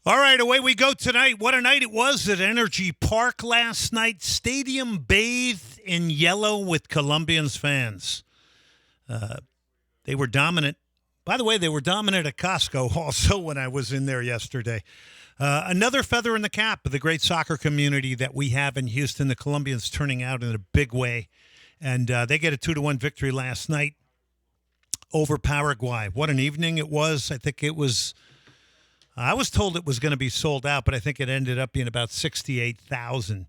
All right, away we go tonight. What a night it was at Energy Park last night. Stadium bathed in yellow with Colombians fans. They were dominant. By the way, they were dominant at Costco also when I was in there yesterday. Another feather in the cap of the great soccer community that we have in Houston. The Colombians turning out in a big way. And they get a 2-1 victory last night over Paraguay. What an evening it was. I was told it was going to be sold out, but I think it ended up being about 68,000.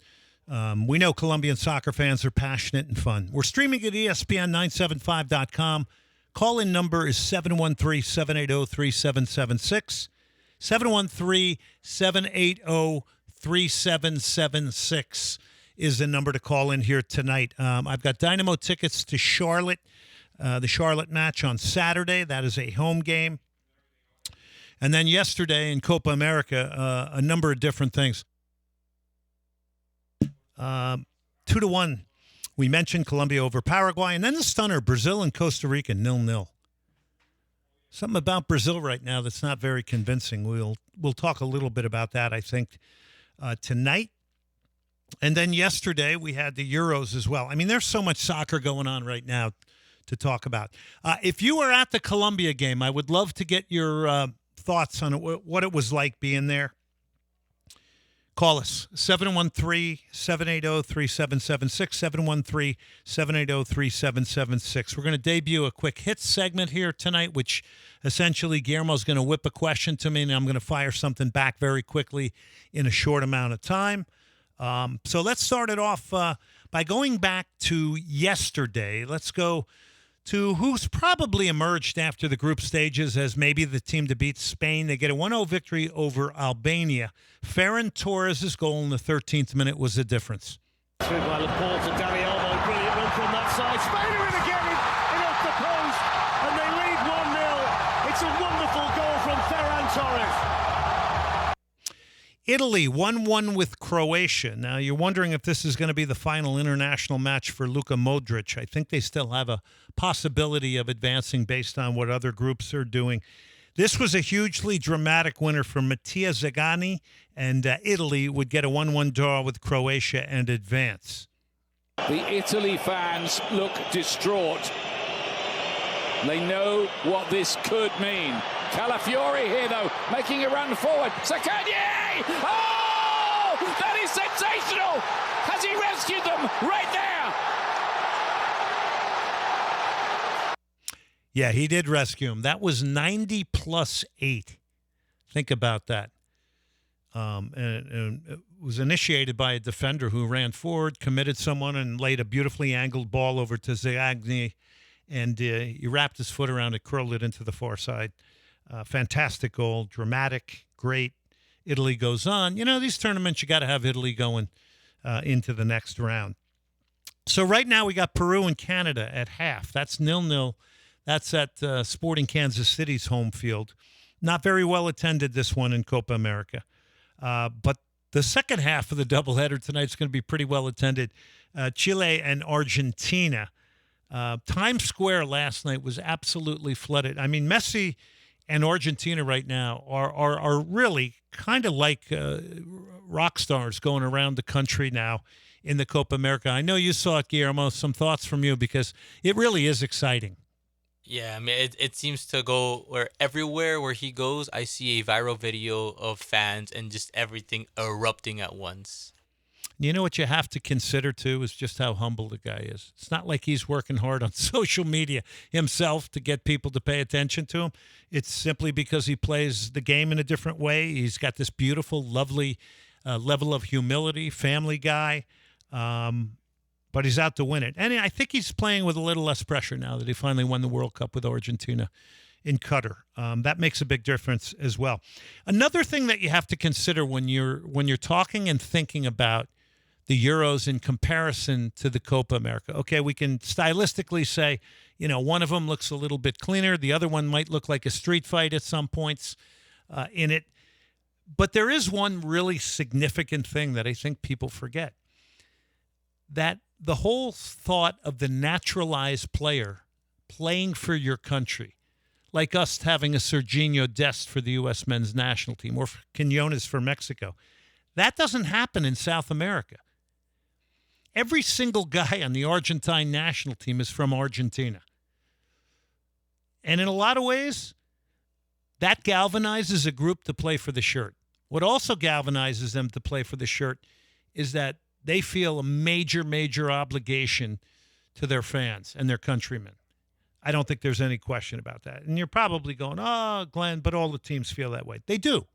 We know Colombian soccer fans are passionate and fun. We're streaming at ESPN975.com. Call-in number is 713-780-3776. 713-780-3776 is the number to call in here tonight. I've got Dynamo tickets to Charlotte, the Charlotte match on Saturday. That is a home game. And then yesterday in Copa America, a number of different things. 2-1. We mentioned Colombia over Paraguay. And then the stunner, Brazil and Costa Rica, 0-0. Something about Brazil right now that's not very convincing. We'll talk a little bit about that, I think, tonight. And then yesterday we had the Euros as well. I mean, there's so much soccer going on right now to talk about. If you were at the Colombia game, I would love to get your thoughts on what it was like being there. Call us, 713-780-3776, 713-780-3776. We're going to debut a quick hits segment here tonight, which essentially Guillermo's going to whip a question to me, and I'm going to fire something back very quickly in a short amount of time. So let's start it off by going back to yesterday. Let's go to who's probably emerged after the group stages as maybe the team to beat Spain. They get a 1-0 victory over Albania. Ferran Torres' goal in the 13th minute was the difference. Through by Laporte to Dani Olmo. Brilliant run from that side. Spain are in again in off the post. And they lead 1-0. It's a wonderful goal from Ferran Torres. Italy 1-1 with Croatia. Now, you're wondering if this is going to be the final international match for Luka Modric. I think they still have a possibility of advancing based on what other groups are doing. This was a hugely dramatic winner for Mattia Zagnani, and Italy would get a 1-1 draw with Croatia and advance. The Italy fans look distraught. They know what this could mean. Calafiori here, though, making a run forward. Sakanye! Oh! That is sensational! Has he rescued them right there? Yeah, he did rescue him. That was 90 plus 8. Think about that. And it was initiated by a defender who ran forward, committed someone, and laid a beautifully angled ball over to Zagnani. And he wrapped his foot around it, curled it into the far side. Fantastic goal, dramatic, great. Italy goes on. You know, these tournaments, you got to have Italy going into the next round. So right now we got Peru and Canada at half. That's 0-0. That's at Sporting Kansas City's home field. Not very well attended, this one in Copa America. But the second half of the doubleheader tonight is going to be pretty well attended. Chile and Argentina. Times Square last night was absolutely flooded. I mean, Messi and Argentina right now are really kind of like rock stars going around the country now in the Copa America. I know you saw it, Guillermo. Some thoughts from you, because it really is exciting. Yeah, I mean, it seems to go where everywhere where he goes, I see a viral video of fans and just everything erupting at once. You know what you have to consider, too, is just how humble the guy is. It's not like he's working hard on social media himself to get people to pay attention to him. It's simply because he plays the game in a different way. He's got this beautiful, lovely level of humility, family guy, but he's out to win it. And I think he's playing with a little less pressure now that he finally won the World Cup with Argentina in Qatar. That makes a big difference as well. Another thing that you have to consider when you're talking and thinking about the Euros in comparison to the Copa America. Okay, we can stylistically say, you know, one of them looks a little bit cleaner. The other one might look like a street fight at some points in it. But there is one really significant thing that I think people forget. That the whole thought of the naturalized player playing for your country, like us having a Serginho Dest for the U.S. men's national team or Quinones for Mexico. That doesn't happen in South America. Every single guy on the Argentine national team is from Argentina. And in a lot of ways, that galvanizes a group to play for the shirt. What also galvanizes them to play for the shirt is that they feel a major, major obligation to their fans and their countrymen. I don't think there's any question about that. And you're probably going, oh, Glenn, but all the teams feel that way. They do.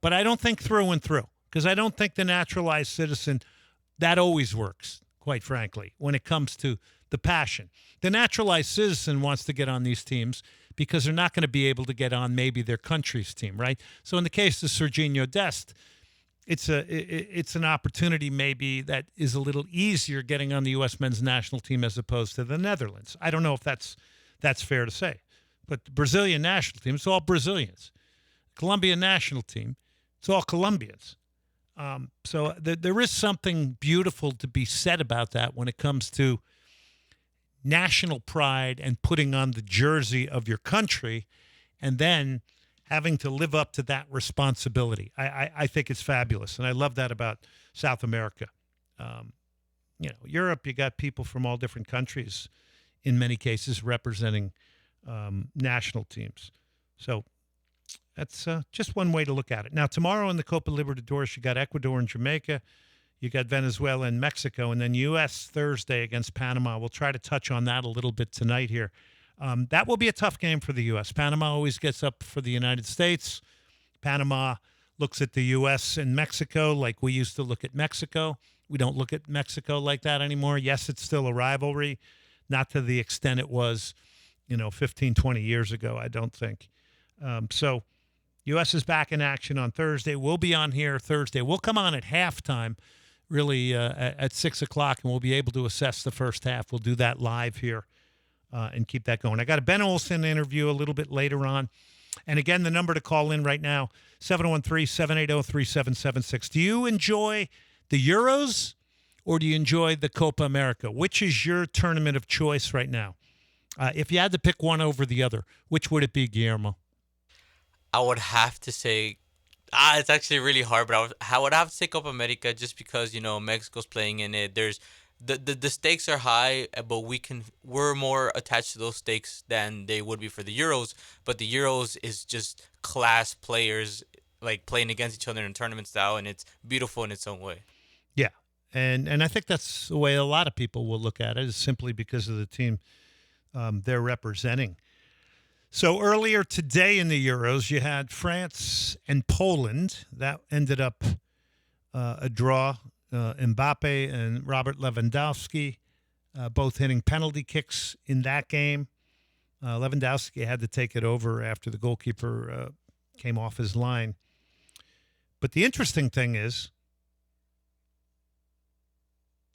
But I don't think through and through, because I don't think the naturalized citizen, that always works, quite frankly, when it comes to the passion. The naturalized citizen wants to get on these teams because they're not going to be able to get on maybe their country's team, right? So in the case of Serginho Dest, it's an opportunity maybe that is a little easier getting on the U.S. men's national team as opposed to the Netherlands. I don't know if that's fair to say. But the Brazilian national team, it's all Brazilians. Colombian national team, it's all Colombians. So there is something beautiful to be said about that when it comes to national pride and putting on the jersey of your country and then having to live up to that responsibility. I think it's fabulous, and I love that about South America. Europe, you got people from all different countries, in many cases representing national teams. So that's just one way to look at it. Now, tomorrow in the Copa Libertadores, you got Ecuador and Jamaica. You got Venezuela and Mexico, and then U.S. Thursday against Panama. We'll try to touch on that a little bit tonight here. That will be a tough game for the U.S. Panama always gets up for the United States. Panama looks at the U.S. and Mexico like we used to look at Mexico. We don't look at Mexico like that anymore. Yes, it's still a rivalry, not to the extent it was, 15, 20 years ago, I don't think. So U.S. is back in action on Thursday. We'll be on here Thursday. We'll come on at halftime, really at 6 o'clock, and we'll be able to assess the first half. We'll do that live here and keep that going. I got a Ben Olsen interview a little bit later on. And again, the number to call in right now, 713-780-3776. Do you enjoy the Euros or do you enjoy the Copa America? Which is your tournament of choice right now? If you had to pick one over the other, which would it be, Guillermo? I would have to say, it's actually really hard, but I would have to say Copa America just because, Mexico's playing in it. There's the stakes are high, but we're more attached to those stakes than they would be for the Euros. But the Euros is just class players like playing against each other in tournament style, and it's beautiful in its own way. Yeah, and I think that's the way a lot of people will look at it, is simply because of the team they're representing. So earlier today in the Euros, you had France and Poland. That ended up a draw. Mbappe and Robert Lewandowski both hitting penalty kicks in that game. Lewandowski had to take it over after the goalkeeper came off his line. But the interesting thing is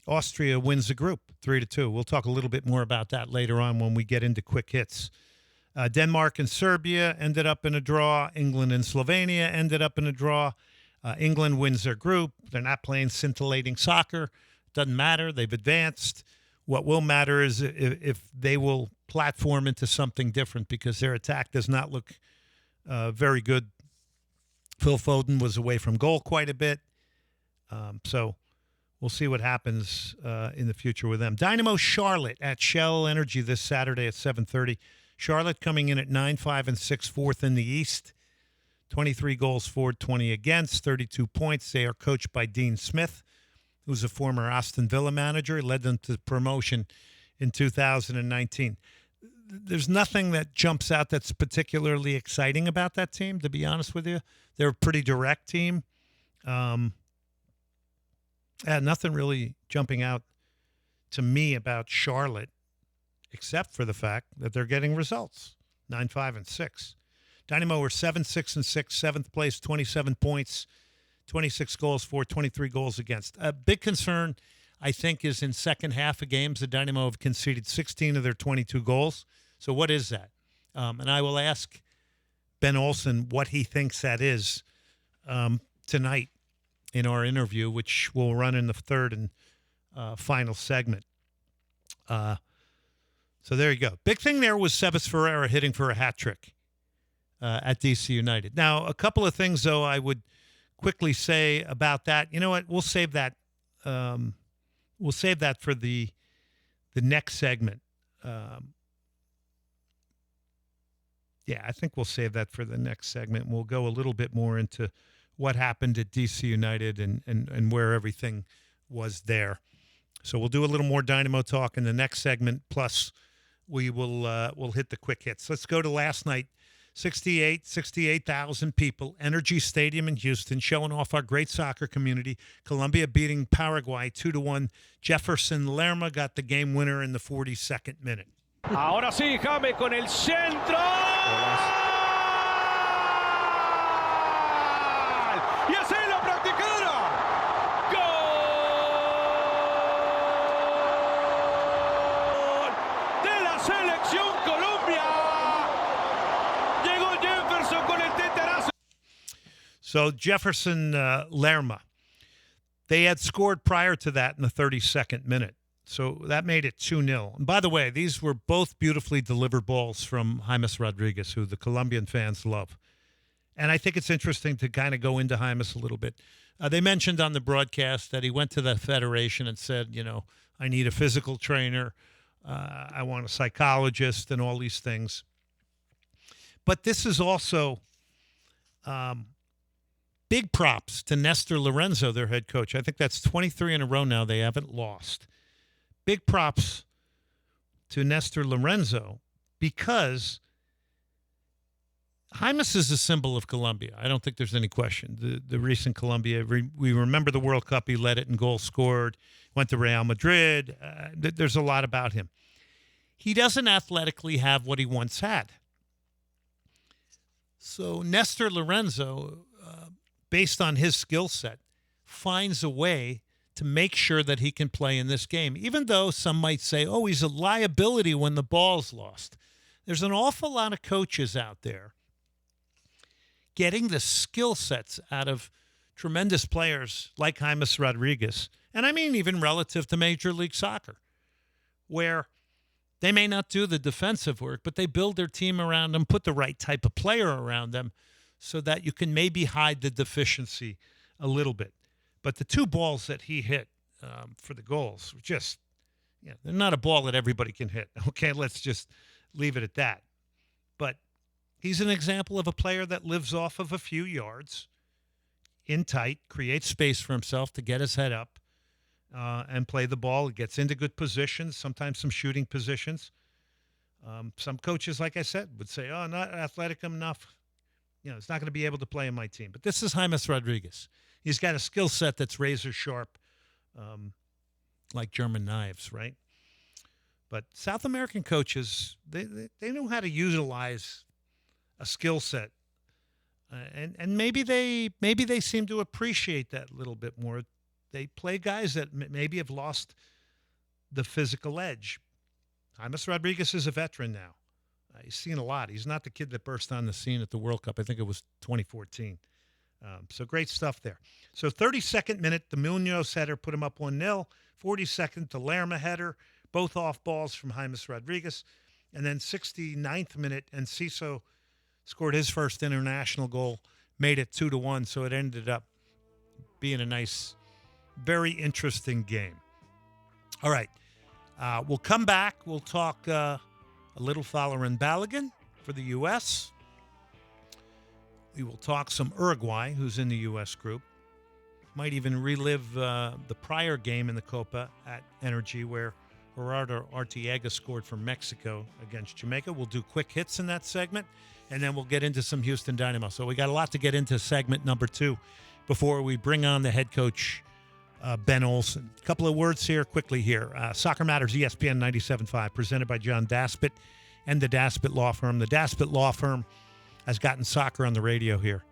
Austria wins the group 3-2. We'll talk a little bit more about that later on when we get into quick hits. Denmark and Serbia ended up in a draw. England and Slovenia ended up in a draw. England wins their group. They're not playing scintillating soccer. Doesn't matter. They've advanced. What will matter is if they will platform into something different, because their attack does not look very good. Phil Foden was away from goal quite a bit. So we'll see what happens in the future with them. Dynamo Charlotte at Shell Energy this Saturday at 7:30. Charlotte coming in at 9-5-6, fourth in the East. 23 goals for, 20 against, 32 points. They are coached by Dean Smith, who's a former Aston Villa manager. He led them to promotion in 2019. There's nothing that jumps out that's particularly exciting about that team, to be honest with you. They're a pretty direct team. Nothing really jumping out to me about Charlotte, except for the fact that they're getting results, 9-5-6. Dynamo are 7-6-6, seventh place, 27 points, 26 goals for, 23 goals against. A big concern, I think, is in second half of games. The Dynamo have conceded 16 of their 22 goals. So what is that? And I will ask Ben Olsen what he thinks that is tonight in our interview, which will run in the third and final segment. So there you go. Big thing there was Sebas Ferreira hitting for a hat trick at DC United. Now, a couple of things, though, I would quickly say about that. You know what? We'll save that. We'll save that for the next segment. Yeah, I think we'll save that for the next segment. We'll go a little bit more into what happened at DC United and where everything was there. So we'll do a little more Dynamo talk in the next segment. Plus, we'll hit the quick hits. Let's go to last night. 68,000 people, Energy Stadium in Houston, showing off our great soccer community. Colombia beating Paraguay 2-1. Jefferson Lerma got the game winner in the 42nd minute. Ahora sí, Jaime con el centro. Y así la practicada. Gol de la selección Colombia. Llegó Jefferson con el teterazo. So Jefferson Lerma, they had scored prior to that in the 32nd minute. So that made it 2-0. And by the way, these were both beautifully delivered balls from James Rodriguez, who the Colombian fans love. And I think it's interesting to kind of go into James a little bit. They mentioned on the broadcast that he went to the federation and said, you know, I need a physical trainer. I want a psychologist and all these things. But this is also big props to Nestor Lorenzo, their head coach. I think that's 23 in a row now they haven't lost. Big props to Nestor Lorenzo because James is a symbol of Colombia. I don't think there's any question. The recent Colombia, we remember the World Cup. He led it in goals scored, went to Real Madrid. There's a lot about him. He doesn't athletically have what he once had. So Nestor Lorenzo, based on his skill set, finds a way to make sure that he can play in this game, even though some might say, oh, he's a liability when the ball's lost. There's an awful lot of coaches out there getting the skill sets out of tremendous players like James Rodriguez, and I mean even relative to Major League Soccer, where they may not do the defensive work, but they build their team around them, put the right type of player around them so that you can maybe hide the deficiency a little bit. But the two balls that he hit for the goals were just, they're not a ball that everybody can hit. Okay, let's just leave it at that. But he's an example of a player that lives off of a few yards, in tight, creates space for himself to get his head up and play the ball. He gets into good positions, sometimes some shooting positions. Some coaches, like I said, would say, oh, not athletic enough. It's not going to be able to play in my team. But this is James Rodriguez. He's got a skill set that's razor sharp, like German knives, right? But South American coaches, they know how to utilize a skill set, and maybe they seem to appreciate that a little bit more. They play guys that maybe have lost the physical edge. James Rodriguez is a veteran now. He's seen a lot. He's not the kid that burst on the scene at the World Cup. I think it was 2014. So great stuff there. So 32nd minute, the Munoz header put him up 1-0. 42nd, the Lerma header, both off balls from James Rodriguez. And then 69th minute, Enciso scored his first international goal, made it 2-1. So it ended up being a nice, very interesting game. All right. We'll come back. We'll talk a little Fowler Balogun for the U.S., We will talk some Uruguay, who's in the U.S. group. Might even relive the prior game in the Copa at Energy where Gerardo Arteaga scored for Mexico against Jamaica. We'll do quick hits in that segment, and then we'll get into some Houston Dynamo. So we got a lot to get into segment number 2 before we bring on the head coach, Ben Olsen. A couple of words here quickly here. Soccer Matters, ESPN 97.5, presented by John Daspit and the Daspit Law Firm. The Daspit Law Firm has gotten soccer on the radio here.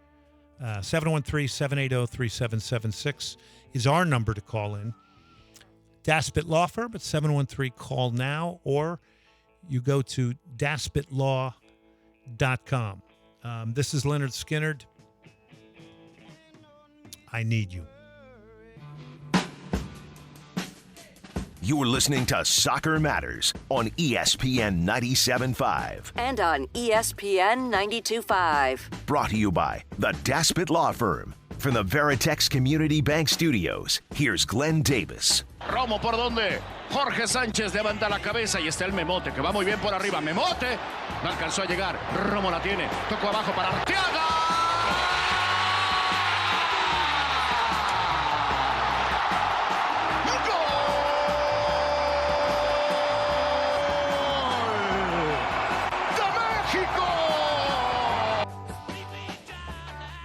713-780-3776 is our number to call in. Daspit Law Firm at 713-CALL-NOW, or you go to daspitlaw.com. This is Leonard Skinnard. I need you. You're listening to Soccer Matters on ESPN 97.5. And on ESPN 92.5. Brought to you by the Daspit Law Firm. From the Veritex Community Bank Studios, here's Glenn Davis. Romo por donde Jorge Sánchez levanta la cabeza y está el Memote que va muy bien por arriba. Memote no alcanzó a llegar. Romo la tiene. Tocó abajo para Arteaga.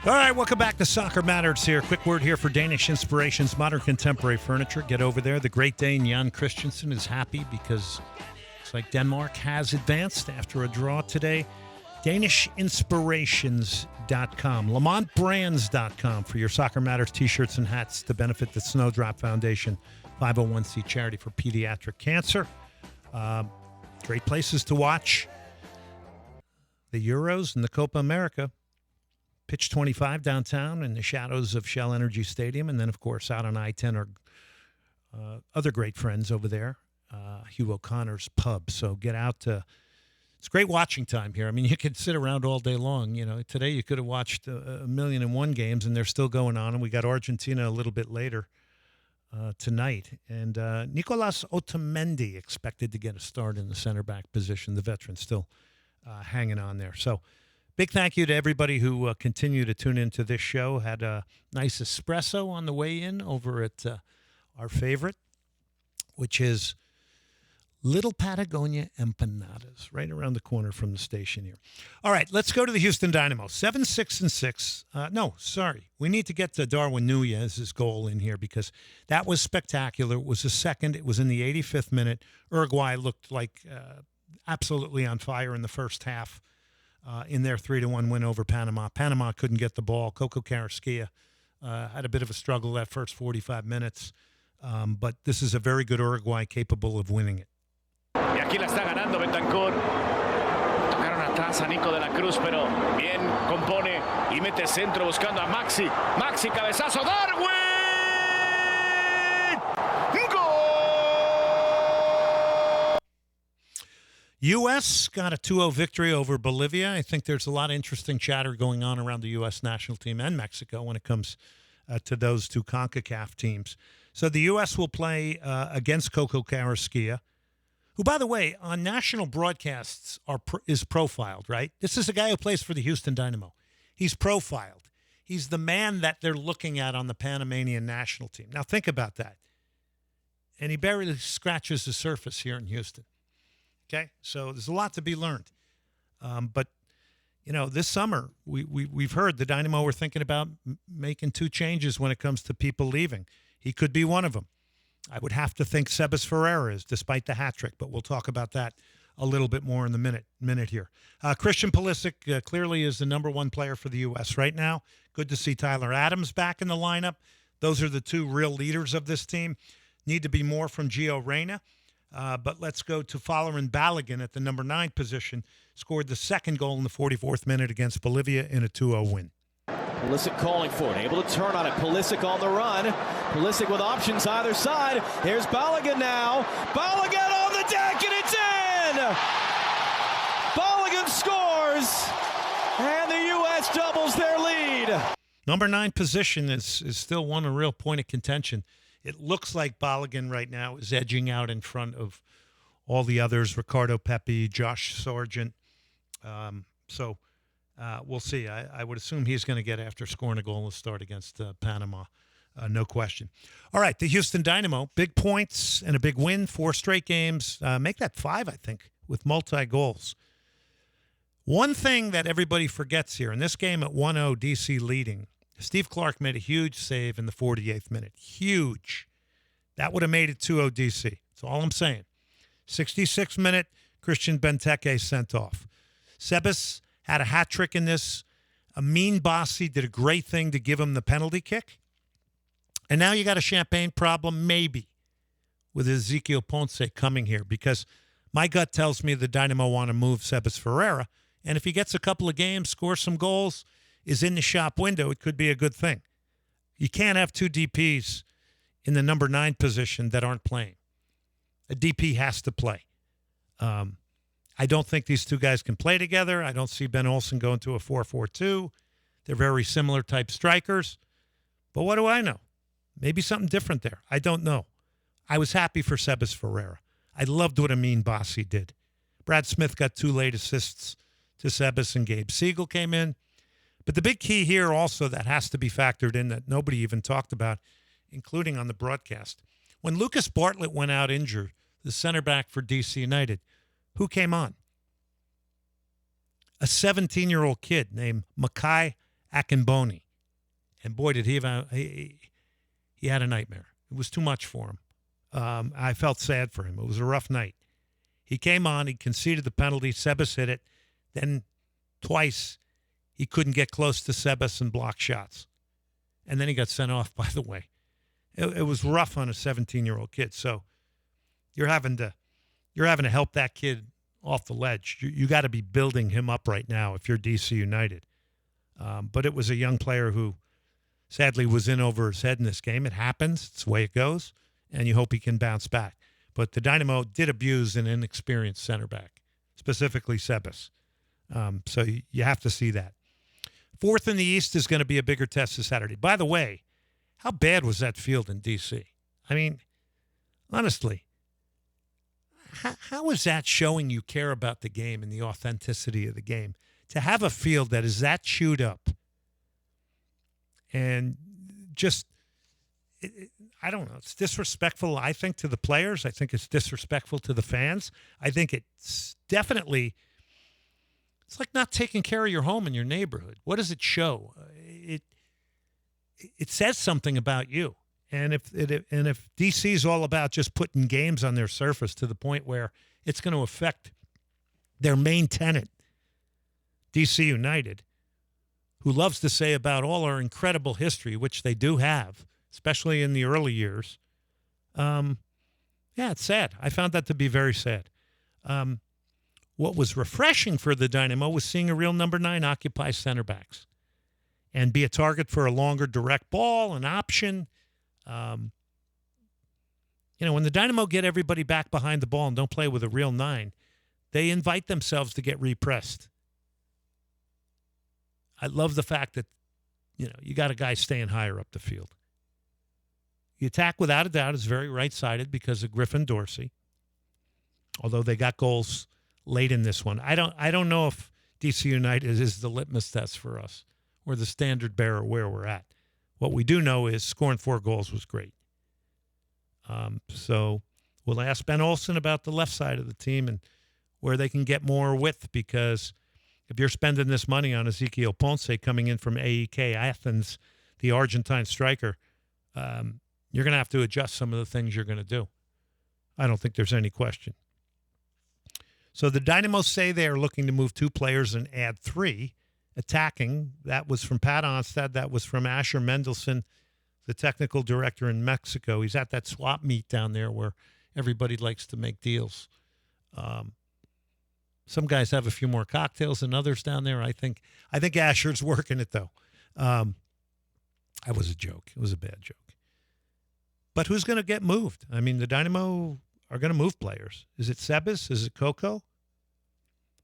All right, welcome back to Soccer Matters here. Quick word here for Danish Inspirations, Modern Contemporary Furniture. Get over there. The Great Dane Jan Christensen is happy because it's like Denmark has advanced after a draw today. DanishInspirations.com. LamontBrands.com for your Soccer Matters t-shirts and hats to benefit the Snowdrop Foundation 501c charity for pediatric cancer. Great places to watch the Euros and the Copa America. Pitch 25 downtown in the shadows of Shell Energy Stadium. And then, of course, out on I-10 are other great friends over there, Hugh O'Connor's Pub. So get out to – it's great watching time here. I mean, you could sit around all day long. You know, today you could have watched 1,000,001 games, and they're still going on. And we got Argentina a little bit later tonight. And Nicolas Otamendi expected to get a start in the center back position. The veteran still hanging on there. So – big thank you to everybody who continue to tune into this show. Had a nice espresso on the way in over at our favorite, which is Little Patagonia Empanadas, right around the corner from the station here. All right, let's go to the Houston Dynamo. 7-6-6. No, sorry. We need to get to Darwin Nunez's goal in here because that was spectacular. It was the second. It was in the 85th minute. Uruguay looked like absolutely on fire in the first half. In their 3-1 win over Panama. Panama couldn't get the ball. Coco Carrasquilla had a bit of a struggle that first 45 minutes. But this is a very good Uruguay capable of winning it. Y aquí la está ganando Bentancur. Tocaron atrás a Nico de la Cruz, pero bien compone y mete centro buscando a Maxi. Maxi, cabezazo, Darwin. U.S. got a 2-0 victory over Bolivia. I think there's a lot of interesting chatter going on around the U.S. national team and Mexico when it comes to those two CONCACAF teams. So the U.S. will play against Coco Carrasquilla, who, by the way, on national broadcasts is profiled, right? This is a guy who plays for the Houston Dynamo. He's profiled. He's the man that they're looking at on the Panamanian national team. Now think about that. And he barely scratches the surface here in Houston. Okay, so there's a lot to be learned. But, you know, this summer, we've heard the Dynamo were thinking about making two changes when it comes to people leaving. He could be one of them. I would have to think Sebas Ferreira is, despite the hat trick, but we'll talk about that a little bit more in the minute here. Christian Pulisic clearly is the number one player for the U.S. right now. Good to see Tyler Adams back in the lineup. Those are the two real leaders of this team. Need to be more from Gio Reyna. But let's go to Follerin Balogun at the number 9 position. Scored the second goal in the 44th minute against Bolivia in a 2-0 win. Pulisic calling for it, able to turn on it. Pulisic on the run. Pulisic with options either side. Here's Balogun now. Balogun on the deck, and it's in! Balogun scores, and the U.S. doubles their lead. Number 9 position is still one a real point of contention. It looks like Balogun right now is edging out in front of all the others, Ricardo Pepi, Josh Sargent. So we'll see. I would assume he's going to get after scoring a goal in the start against Panama, no question. All right, the Houston Dynamo, big points and a big win, 4 straight games. Make that 5, I think, with multi-goals. One thing that everybody forgets here, in this game at 1-0, DC leading, Steve Clark made a huge save in the 48th minute. Huge. That would have made it 2-0 DC. That's all I'm saying. 66th minute, Christian Benteke sent off. Sebas had a hat trick in this. Amin Bassi did a great thing to give him the penalty kick. And now you got a champagne problem, maybe, with Ezequiel Ponce coming here, because my gut tells me the Dynamo want to move Sebas Ferreira. And if he gets a couple of games, scores some goals, is in the shop window, it could be a good thing. You can't have 2 DPs in the number 9 position that aren't playing. A DP has to play. I don't think these two guys can play together. I don't see Ben Olsen going to a 4-4-2. They're very similar type strikers. But what do I know? Maybe something different there. I don't know. I was happy for Sebas Ferreira. I loved what Amin Bassi did. Brad Smith got 2 late assists to Sebas, and Gabe Siegel came in. But the big key here also that has to be factored in that nobody even talked about, including on the broadcast. When Lucas Bartlett went out injured, the center back for DC United, who came on? A 17-year-old kid named Makai Akinboni. And boy, did he had a nightmare. It was too much for him. I felt sad for him. It was a rough night. He came on. He conceded the penalty. Sebas hit it. Then twice he couldn't get close to Sebas and block shots. And then he got sent off, by the way. It was rough on a 17-year-old kid. So you're having to help that kid off the ledge. You got to be building him up right now if you're DC United. But it was a young player who sadly was in over his head in this game. It happens. It's the way it goes. And you hope he can bounce back. But the Dynamo did abuse an inexperienced center back, specifically Sebas. So you have to see that. Fourth in the East is going to be a bigger test this Saturday. By the way, how bad was that field in D.C.? I mean, honestly, how is that showing you care about the game and the authenticity of the game? To have a field that is that chewed up and just, I don't know, it's disrespectful, I think, to the players. I think it's disrespectful to the fans. I think it's definitely, it's like not taking care of your home and your neighborhood. What does it show? It says something about you. And if DC is all about just putting games on their surface to the point where it's going to affect their main tenant, DC United, who loves to say about all our incredible history, which they do have, especially in the early years, yeah, it's sad. I found that to be very sad. What was refreshing for the Dynamo was seeing a real number 9 occupy center backs and be a target for a longer direct ball, an option. When the Dynamo get everybody back behind the ball and don't play with a real 9, they invite themselves to get repressed. I love the fact that, you got a guy staying higher up the field. The attack, without a doubt, is very right-sided because of Griffin Dorsey, although they got goals late in this one. I don't know if DC United is the litmus test for us or the standard bearer where we're at. What we do know is scoring 4 goals was great. So we'll ask Ben Olsen about the left side of the team and where they can get more width, because if you're spending this money on Ezequiel Ponce coming in from AEK Athens, the Argentine striker, you're going to have to adjust some of the things you're going to do. I don't think there's any question. So the Dynamo say they are looking to move 2 players and add 3. Attacking, that was from Pat Onstad, that was from Asher Mendelson, the technical director in Mexico. He's at that swap meet down there where everybody likes to make deals. Some guys have a few more cocktails than others down there. I think Asher's working it, though. That was a joke. It was a bad joke. But who's going to get moved? I mean, the Dynamo are going to move players. Is it Sebas? Is it Coco?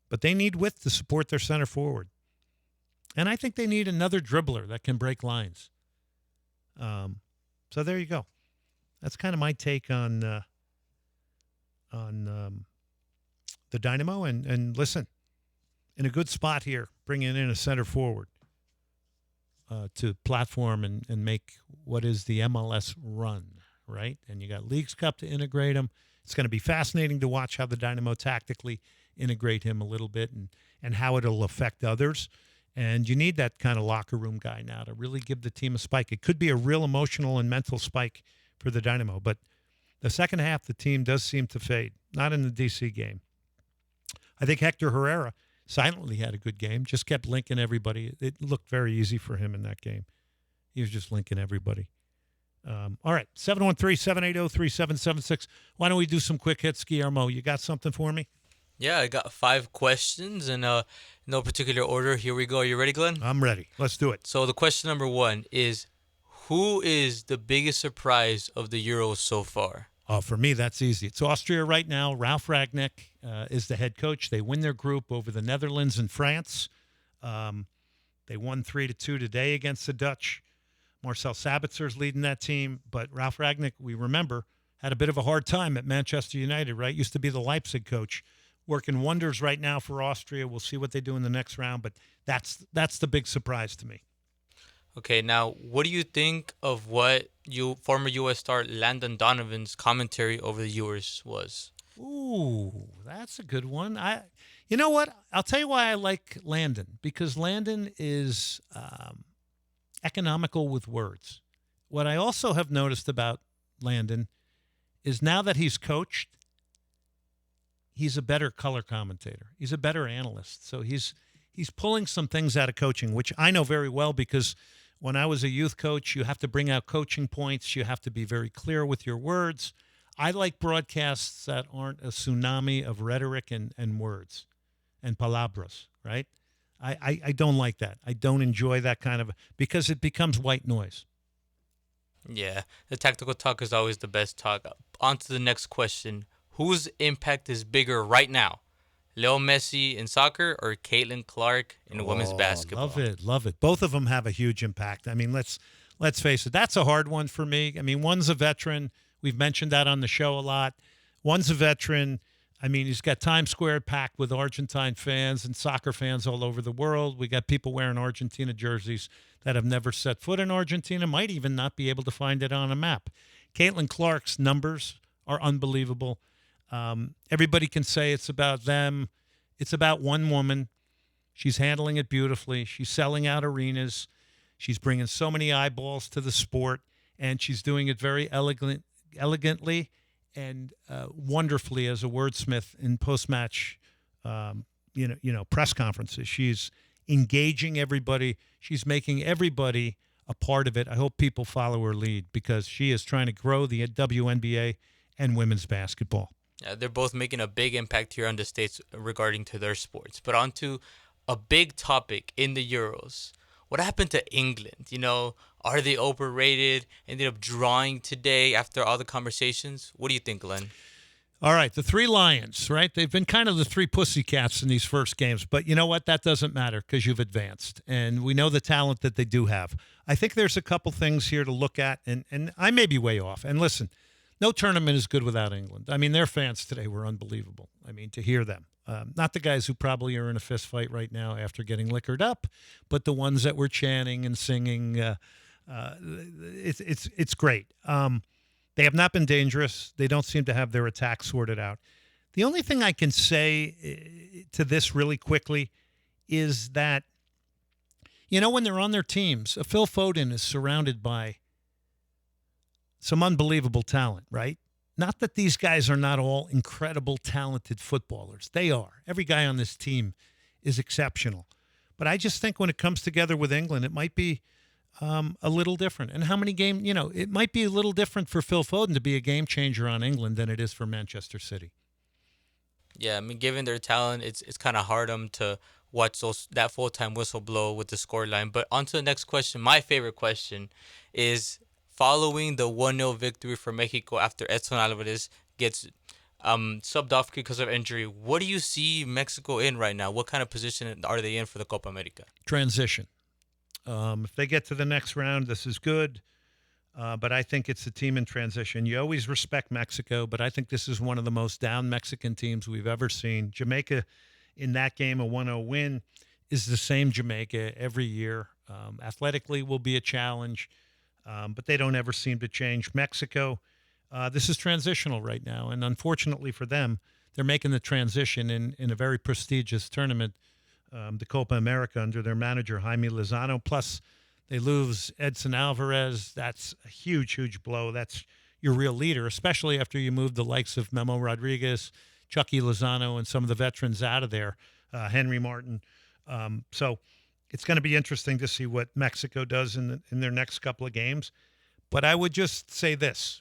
But they need width to support their center forward. And I think they need another dribbler that can break lines. So there you go. That's kind of my take on the Dynamo. And listen, in a good spot here, bringing in a center forward to platform and make what is the MLS run, right? And you got Leagues Cup to integrate him. It's going to be fascinating to watch how the Dynamo tactically integrate him a little bit and how it'll affect others. And you need that kind of locker room guy now to really give the team a spike. It could be a real emotional and mental spike for the Dynamo. But the second half, the team does seem to fade. Not in the DC game. I think Hector Herrera silently had a good game. Just kept linking everybody. It looked very easy for him in that game. He was just linking everybody. All right, 713-780-3776. Why don't we do some quick hits, Guillermo? You got something for me? Yeah, I got 5 questions in no particular order. Here we go. Are you ready, Glenn? I'm ready. Let's do it. So the question number 1 is, who is the biggest surprise of the Euros so far? Oh, for me, that's easy. It's Austria right now. Ralph Ragnick is the head coach. They win their group over the Netherlands and France. They won 3-2 today against the Dutch. Marcel Sabitzer's leading that team. But Ralph Ragnick, we remember, had a bit of a hard time at Manchester United, right? Used to be the Leipzig coach. Working wonders right now for Austria. We'll see what they do in the next round. But that's the big surprise to me. Okay, now what do you think of what former U.S. star Landon Donovan's commentary over the Euros was? Ooh, that's a good one. You know what? I'll tell you why I like Landon, because Landon is economical with words. What I also have noticed about Landon is now that he's coached, he's a better color commentator. He's a better analyst. So he's pulling some things out of coaching, which I know very well because when I was a youth coach, you have to bring out coaching points. You have to be very clear with your words. I like broadcasts that aren't a tsunami of rhetoric and words and palabras, right? I don't like that. I don't enjoy that kind of, because it becomes white noise. Yeah, the tactical talk is always the best talk. On to the next question. Whose impact is bigger right now? Leo Messi in soccer or Caitlin Clark in women's basketball? Love it. Both of them have a huge impact. I mean, let's face it. That's a hard one for me. I mean, one's a veteran. We've mentioned that on the show a lot. One's a veteran. I mean, he's got Times Square packed with Argentine fans and soccer fans all over the world. We got people wearing Argentina jerseys that have never set foot in Argentina, might even not be able to find it on a map. Caitlin Clark's numbers are unbelievable. Everybody can say it's about them. It's about one woman. She's handling it beautifully. She's selling out arenas. She's bringing so many eyeballs to the sport, and she's doing it very elegantly and wonderfully as a wordsmith in post-match, press conferences. She's engaging everybody. She's making everybody a part of it. I hope people follow her lead because she is trying to grow the WNBA and women's basketball. Yeah, they're both making a big impact here on the States regarding to their sports. But on to a big topic in the Euros. What happened to England? Are they overrated? Ended up drawing today after all the conversations. What do you think, Glenn? All right, the three Lions, right? They've been kind of the three pussycats in these first games. But you know what? That doesn't matter because you've advanced. And we know the talent that they do have. I think there's a couple things here to look at. And I may be way off. And listen, no tournament is good without England. I mean, their fans today were unbelievable. I mean, to hear them. Not the guys who probably are in a fist fight right now after getting liquored up, but the ones that were chanting and singing. It's great. They have not been dangerous. They don't seem to have their attack sorted out. The only thing I can say to this really quickly is that, when they're on their teams, Phil Foden is surrounded by some unbelievable talent, right? Not that these guys are not all incredible, talented footballers. They are. Every guy on this team is exceptional. But I just think when it comes together with England, it might be a little different. And how many games, it might be a little different for Phil Foden to be a game changer on England than it is for Manchester City. Yeah, I mean, given their talent, it's kind of hard to watch that full-time whistle blow with the scoreline. But on to the next question. My favorite question is, following the 1-0 victory for Mexico after Edson Alvarez gets subbed off because of injury, what do you see Mexico in right now? What kind of position are they in for the Copa America? Transition. If they get to the next round, this is good. But I think it's a team in transition. You always respect Mexico, but I think this is one of the most down Mexican teams we've ever seen. Jamaica, in that game, a 1-0 win, is the same Jamaica every year. Athletically will be a challenge, but they don't ever seem to change. Mexico, this is transitional right now, and unfortunately for them, they're making the transition in a very prestigious tournament, the Copa America, under their manager, Jaime Lozano. Plus, they lose Edson Alvarez. That's a huge, huge blow. That's your real leader, especially after you move the likes of Memo Rodriguez, Chucky Lozano, and some of the veterans out of there, Henry Martin. So it's going to be interesting to see what Mexico does in their next couple of games. But I would just say this.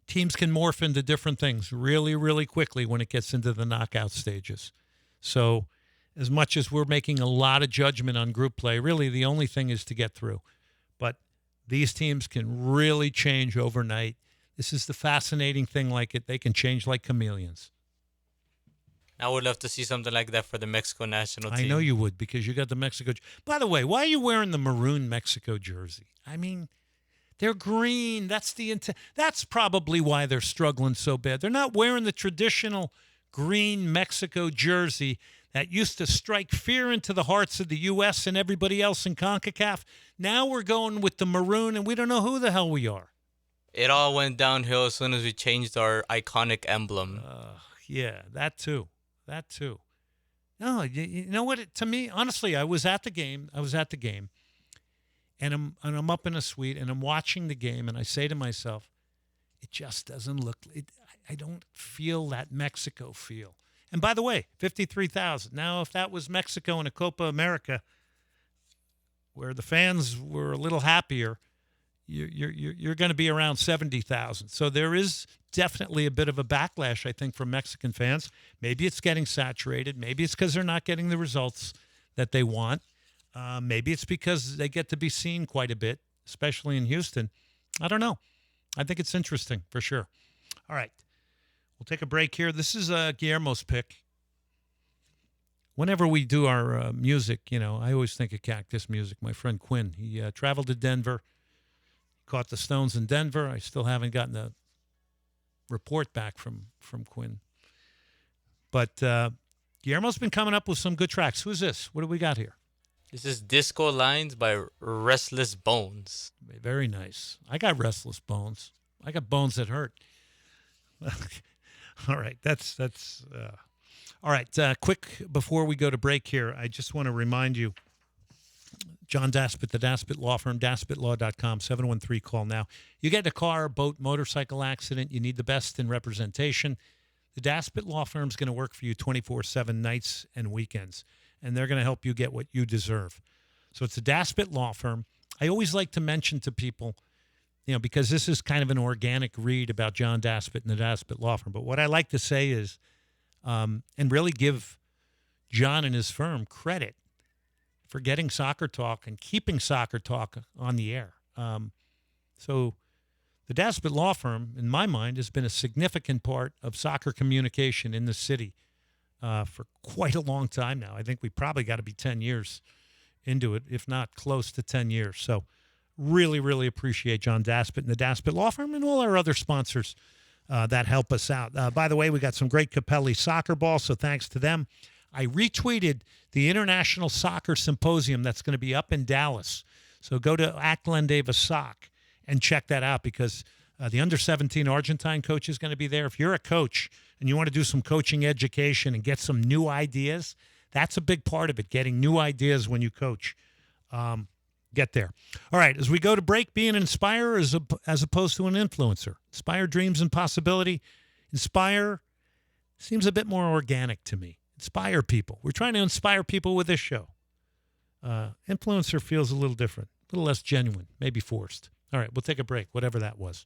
Teams can morph into different things really, really quickly when it gets into the knockout stages. So as much as we're making a lot of judgment on group play, really the only thing is to get through. But these teams can really change overnight. This is the fascinating thing. Like it, they can change like chameleons. I would love to see something like that for the Mexico national team. I know you would because you got the Mexico. By the way, why are you wearing the maroon Mexico jersey? I mean, they're green. That's probably why they're struggling so bad. They're not wearing the traditional green Mexico jersey that used to strike fear into the hearts of the U.S. and everybody else in CONCACAF. Now we're going with the maroon, and we don't know who the hell we are. It all went downhill as soon as we changed our iconic emblem. Yeah, that too. That too. No, you know what? To me, honestly, I was at the game, and I'm up in a suite, and I'm watching the game, and I say to myself, it just doesn't look. I don't feel that Mexico feel. And by the way, 53,000. Now, if that was Mexico in a Copa America, where the fans were a little happier, you're going to be around 70,000. So there is definitely a bit of a backlash, I think, from Mexican fans. Maybe it's getting saturated. Maybe it's because they're not getting the results that they want. Maybe it's because they get to be seen quite a bit, especially in Houston. I don't know. I think it's interesting for sure. All right. We'll take a break here. This is Guillermo's pick. Whenever we do our music, I always think of Cactus Music. My friend Quinn, he traveled to Denver, caught the Stones in Denver. I still haven't gotten a report back from Quinn. But Guillermo's been coming up with some good tracks. Who's this? What do we got here? This is Disco Lines by Restless Bones. Very nice. I got restless bones. I got bones that hurt. All right. That's all right. Quick before we go to break here, I just want to remind you, John Daspit, the Daspit Law Firm, daspitlaw.com, 713 call now. You get in a car, boat, motorcycle accident, you need the best in representation. The Daspit Law Firm is going to work for you 24/7 nights and weekends, and they're going to help you get what you deserve. So it's the Daspit Law Firm. I always like to mention to people, because this is kind of an organic read about John Daspit and the Daspit Law Firm. But what I like to say is, and really give John and his firm credit for getting Soccer Talk and keeping Soccer Talk on the air. So the Daspit Law Firm, in my mind, has been a significant part of soccer communication in the city for quite a long time now. I think we probably got to be 10 years into it, if not close to 10 years. So really, really appreciate John Daspit and the Daspit Law Firm and all our other sponsors that help us out. By the way, we got some great Capelli soccer balls, so thanks to them. I retweeted the International Soccer Symposium that's going to be up in Dallas. So go to @GlennDavisSoc and check that out because the under-17 Argentine coach is going to be there. If you're a coach and you want to do some coaching education and get some new ideas, that's a big part of it, getting new ideas when you coach. Get there. All right, as we go to break, be an inspirer as opposed to an influencer. Inspire dreams and possibility. Inspire seems a bit more organic to me. Inspire people. We're trying to inspire people with this show. Influencer feels a little different, a little less genuine, maybe forced. All right, we'll take a break, whatever that was.